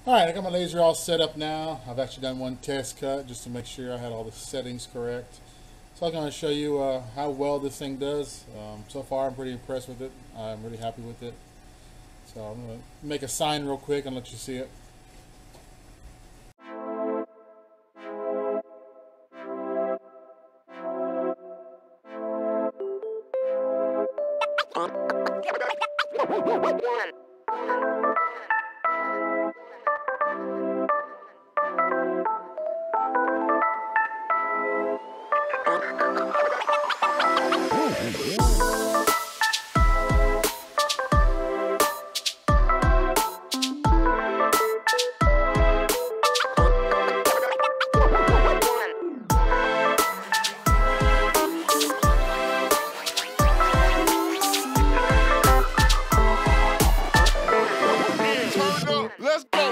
Alright, I got my laser all set up now. I've actually done one test cut just to make sure I had all the settings correct. So I'm going to show you how well this thing does. So far I'm pretty impressed with it. I'm really happy with it. So I'm going to make a sign real quick and let you see it. Let's go.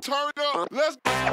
Turn up. Let's go.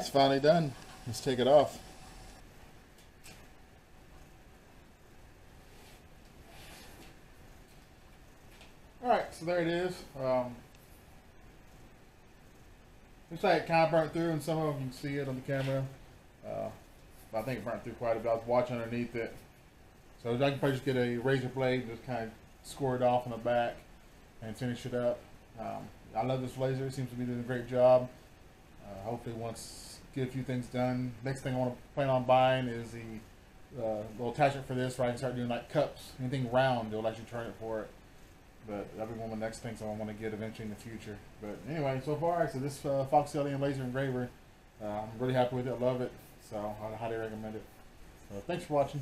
it's finally done. Let's take it off. Alright, so there it is. Looks like it kind of burnt through, and some of them you can see it on the camera. But I think it burnt through quite a bit. I was watching underneath it. So I can probably just get a razor blade and just kind of score it off on the back and finish it up. I love this laser. It seems to be doing a great job. Hopefully once get a few things done. Next thing I want to plan on buying is the little attachment for this, where I can start doing like cups. Anything round, they'll actually turn it for it. But that'll be one of the next things I want to get eventually in the future. But anyway, so far, so this foxalien laser engraver, I'm really happy with it. I love it. So I highly recommend it. So thanks for watching.